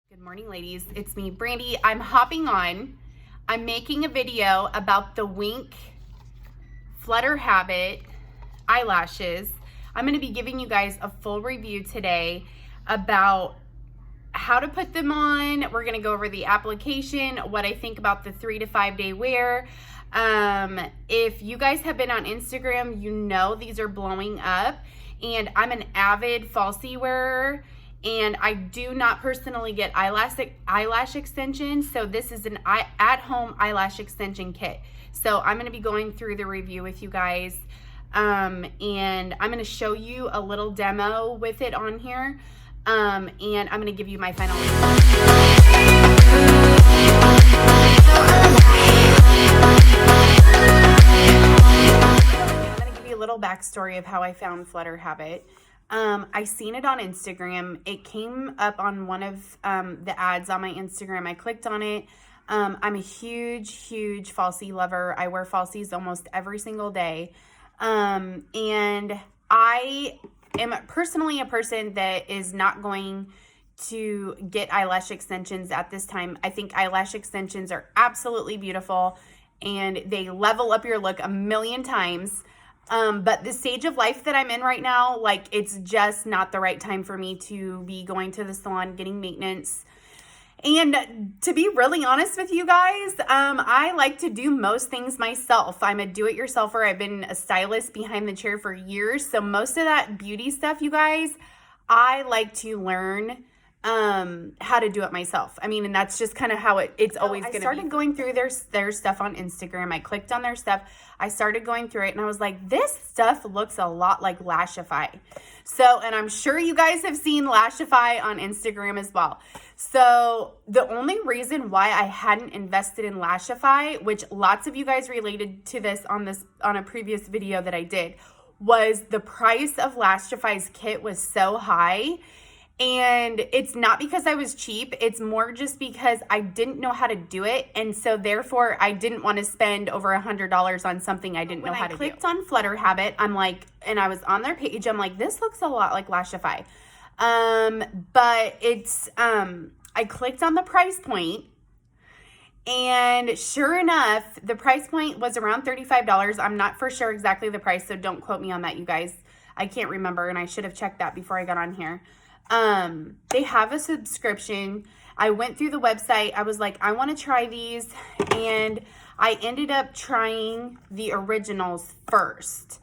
Good morning, ladies. It's me, Brandy. I'm hopping on. I'm making a video about the Wink Flutter Habit eyelashes. I'm going to be giving you guys a full review today about how to put them on. We're going to go over the application, what I think about the 3 to 5 day wear. If you guys have been on Instagram, you know these are blowing up, and I'm an avid falsie wearer. And I do not personally get eyelash extensions, so this is an at-home eyelash extension kit. So I'm going to be going through the review with you guys, and I'm going to show you a little demo with it on here, and I'm going to give you my final I'm going to give you a little backstory of how I found Flutter Habit. I seen it on Instagram. It came up on one of the ads on my Instagram. I clicked on it. I'm a huge falsie lover. I wear falsies almost every single day. And I am personally a person that is not going to get eyelash extensions at this time. I think eyelash extensions are absolutely beautiful and they level up your look a million times. But the stage of life that I'm in right now, like, it's just not the right time for me to be going to the salon, getting maintenance. And to be really honest with you guys, I like to do most things myself. I'm a do-it-yourselfer. I've been a stylist behind the chair for years. So most of that beauty stuff, you guys, I like to learn how to do it myself. I mean, and that's just kind of how it's always going to be. I started going through their stuff on Instagram. I clicked on their stuff. I started going through it and I was like, this stuff looks a lot like Lashify. So, and I'm sure you guys have seen Lashify on Instagram as well. So the only reason why I hadn't invested in Lashify, which lots of you guys related to this on a previous video that I did, was the price of Lashify's kit was so high. And it's not because I was cheap. It's more just because I didn't know how to do it. And so therefore, I didn't want to spend over $100 on something I didn't know how to do. When I clicked on Flutter Habit, I'm like, and I was on their page, I'm like, this looks a lot like Lashify. But it's, I clicked on the price point, and sure enough, the price point was around $35. I'm not for sure exactly the price, so don't quote me on that, you guys. I can't remember, and I should have checked that before I got on here. They have a subscription. I went through the website. I was like, I want to try these. And I ended up trying the originals first.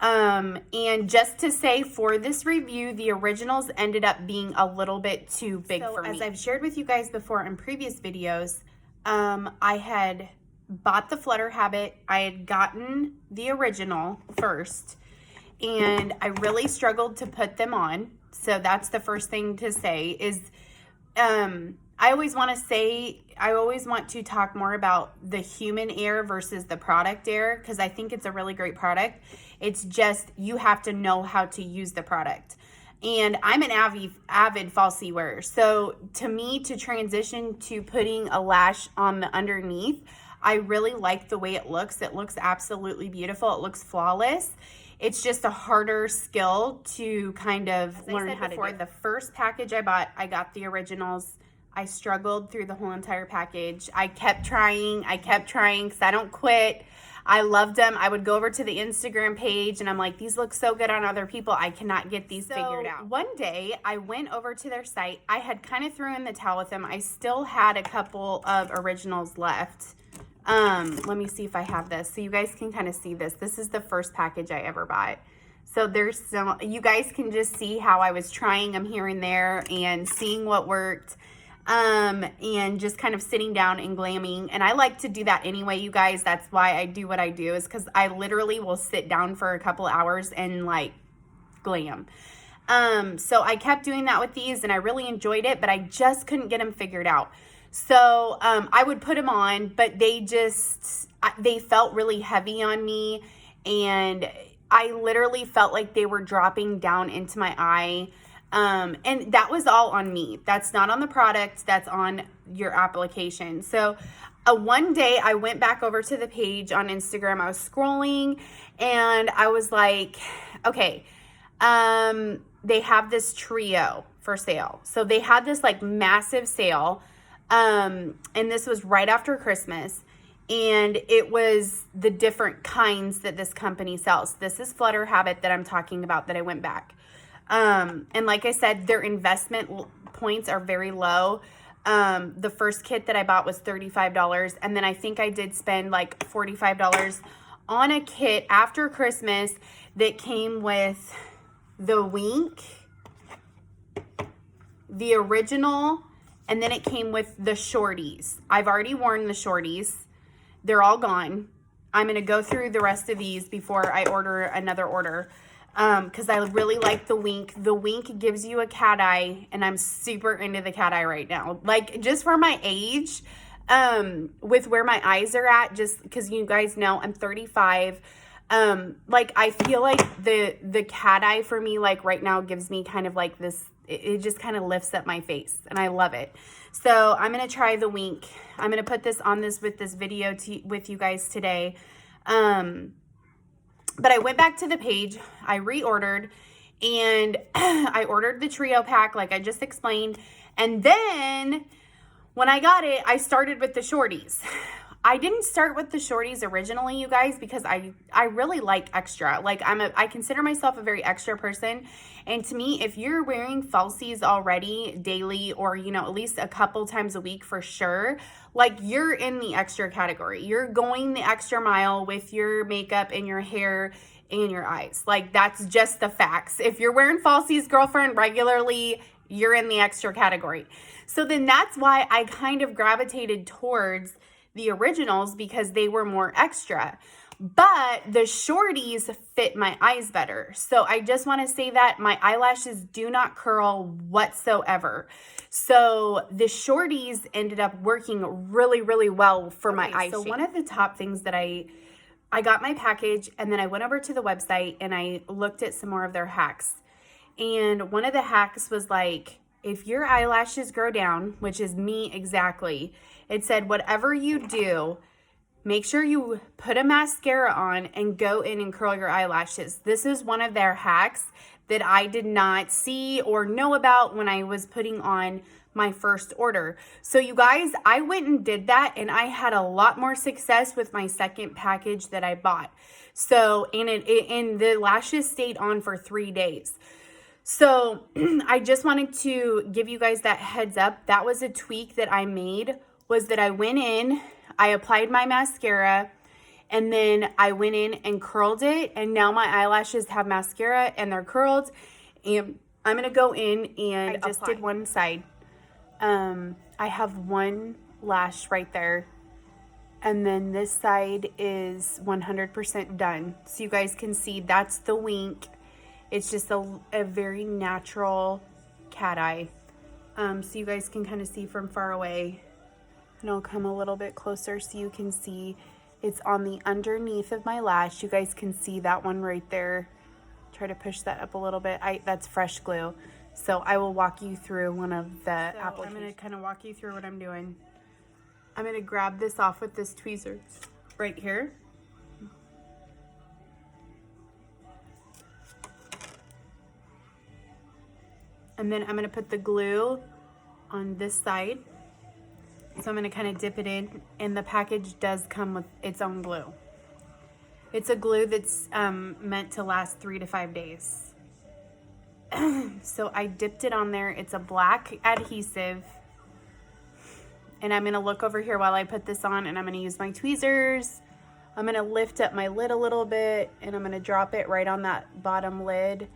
And just to say, for this review, the originals ended up being a little bit too big for me. As I've shared with you guys before in previous videos, I had bought the Flutter Habit. I had gotten the original first, and I really struggled to put them on. So that's the first thing to say is, I always want to talk more about the human ear versus the product ear, because I think it's a really great product. It's just, you have to know how to use the product. And I'm an avid falsie wearer. So to me, to transition to putting a lash on the underneath, I really like the way it looks. It looks absolutely beautiful. It looks flawless. It's just a harder skill to kind of learn how to do. The first package I bought, I got the originals. I struggled through the whole entire package. I kept trying because I don't quit. I loved them. I would go over to the Instagram page and I'm like, these look so good on other people. I cannot get these figured out. One day I went over to their site. I had kind of thrown in the towel with them. I still had a couple of originals left. Let me see if I have this so you guys can kind of see this. This is the first package I ever bought. So there's some, you guys can just see how I was trying them here and there and seeing what worked, and just kind of sitting down and glamming. And I like to do that anyway, you guys. That's why I do what I do, is because I literally will sit down for a couple hours and like glam. So I kept doing that with these and I really enjoyed it, but I just couldn't get them figured out. So I would put them on, but they felt really heavy on me, and I literally felt like they were dropping down into my eye, and that was all on me. That's not on the product, that's on your application. So one day I went back over to the page on Instagram. I was scrolling and I was like, okay, they have this trio for sale. So they had this like massive sale. And this was right after Christmas. And it was the different kinds that this company sells. This is Flutter Habit that I'm talking about that I went back. And like I said, their investment points are very low. The first kit that I bought was $35. And then I think I did spend like $45 on a kit after Christmas that came with the Wink, the original, and then it came with the shorties. I've already worn the shorties. They're all gone. I'm going to go through the rest of these before I order another order. Because I really like the Wink. The Wink gives you a cat eye, and I'm super into the cat eye right now. Like, just for my age, with where my eyes are at, just because you guys know I'm 35. Like, I feel like the cat eye for me, like, right now gives me kind of like this, it just kind of lifts up my face, and I love it. So I'm going to try the Wink. I'm going to put this on with this video with you guys today. But I went back to the page, I reordered, and I ordered the trio pack like I just explained. And then when I got it, I started with the shorties. I didn't start with the shorties originally, you guys, because I really like extra. Like, I consider myself a very extra person. And to me, if you're wearing falsies already daily, or, you know, at least a couple times a week for sure, like, you're in the extra category. You're going the extra mile with your makeup and your hair and your eyes. Like, that's just the facts. If you're wearing falsies, girlfriend, regularly, you're in the extra category. So then that's why I kind of gravitated towards the originals, because they were more extra. But the shorties fit my eyes better. So I just want to say that my eyelashes do not curl whatsoever. So the shorties ended up working really, really well for my eye shape. So one of the top things that I got my package, and then I went over to the website and I looked at some more of their hacks. And one of the hacks was like, if your eyelashes grow down, which is me exactly, it said, whatever you do, make sure you put a mascara on and go in and curl your eyelashes. This is one of their hacks that I did not see or know about when I was putting on my first order. So you guys, I went and did that, and I had a lot more success with my second package that I bought. So, and the lashes stayed on for 3 days. So I just wanted to give you guys that heads up. That was a tweak that I made, was that I went in, I applied my mascara, and then I went in and curled it, and now my eyelashes have mascara and they're curled. And I'm going to go in and I just did one side. I have one lash right there, and then this side is 100% done. So you guys can see that's the Wink. It's just a very natural cat eye. So you guys can kind of see from far away. And I'll come a little bit closer so you can see it's on the underneath of my lash. You guys can see that one right there. Try to push that up a little bit. That's fresh glue. So I will walk you through one of the applications. I'm going to kind of walk you through what I'm doing. I'm going to grab this off with this tweezer right here. And then I'm going to put the glue on this side. So I'm going to kind of dip it in, and the package does come with its own glue. It's a glue that's meant to last 3 to 5 days. So I dipped it on there. It's a black adhesive. And I'm going to look over here while I put this on, and I'm going to use my tweezers. I'm going to lift up my lid a little bit, and I'm going to drop it right on that bottom lid.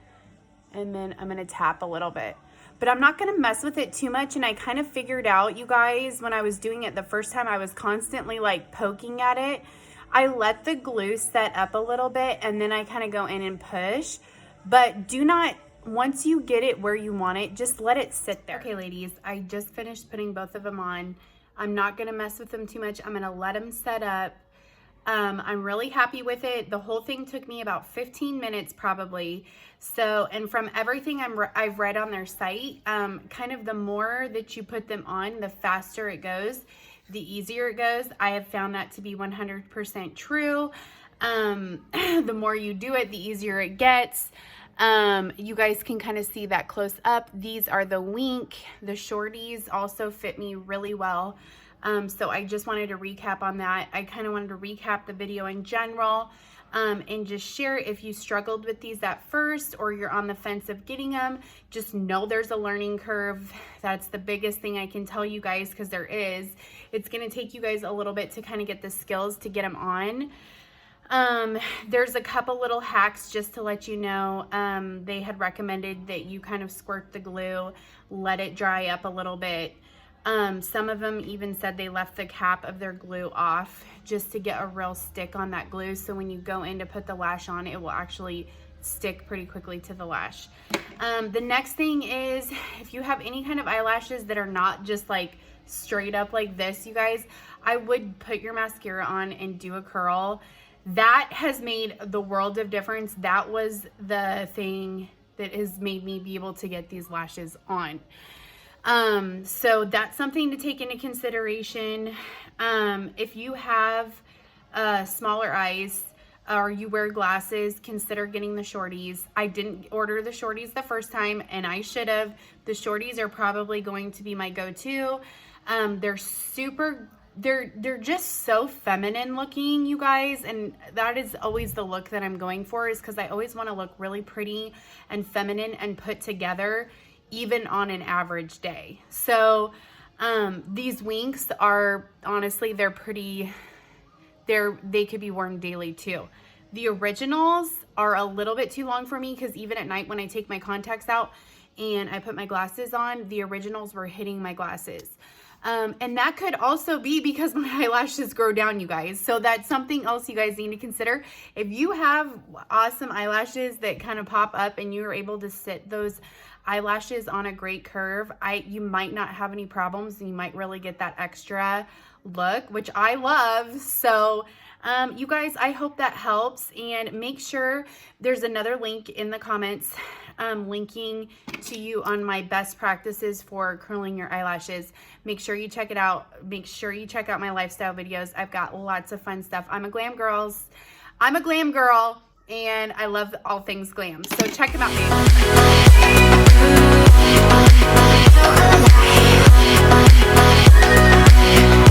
And then I'm going to tap a little bit. But I'm not going to mess with it too much. And I kind of figured out, you guys, when I was doing it the first time, I was constantly like poking at it. I let the glue set up a little bit, and then I kind of go in and push. But do not, once you get it where you want it, just let it sit there. Okay, ladies, I just finished putting both of them on. I'm not going to mess with them too much. I'm going to let them set up. I'm really happy with it. The whole thing took me about 15 minutes probably. So, and from everything I've read on their site, kind of the more that you put them on, the faster it goes, the easier it goes. I have found that to be 100% true. The more you do it, the easier it gets. You guys can kind of see that close up. These are the Wink. The shorties also fit me really well. So I just wanted to recap on that. I kind of wanted to recap the video in general, and just share if you struggled with these at first or you're on the fence of getting them. Just know there's a learning curve. That's the biggest thing I can tell you guys, because there is. It's going to take you guys a little bit to kind of get the skills to get them on. There's a couple little hacks just to let you know. They had recommended that you kind of squirt the glue, let it dry up a little bit. Some of them even said they left the cap of their glue off just to get a real stick on that glue. So when you go in to put the lash on, it will actually stick pretty quickly to the lash. The next thing is, if you have any kind of eyelashes that are not just like straight up like this, you guys, I would put your mascara on and do a curl. That has made the world of difference. That was the thing that has made me be able to get these lashes on. So that's something to take into consideration. If you have smaller eyes or you wear glasses, consider getting the shorties. I didn't order the shorties the first time, and I should have. The shorties are probably going to be my go-to. They're just so feminine looking, you guys, and that is always the look that I'm going for, is because I always want to look really pretty and feminine and put together, even on an average day. So these Winks are, honestly, they're pretty, they could be worn daily too. The originals are a little bit too long for me, because even at night when I take my contacts out and I put my glasses on, the originals were hitting my glasses. And that could also be because my eyelashes grow down, you guys. So that's something else you guys need to consider. If you have awesome eyelashes that kind of pop up and you're able to sit those eyelashes on a great curve, you might not have any problems, and you might really get that extra look, which I love. So you guys, I hope that helps, and make sure there's another link in the comments linking to you on my best practices for curling your eyelashes. Make sure you check it out. Make sure you check out my lifestyle videos. I've got lots of fun stuff. I'm a glam girl, and I love all things glam. So check them out, babe.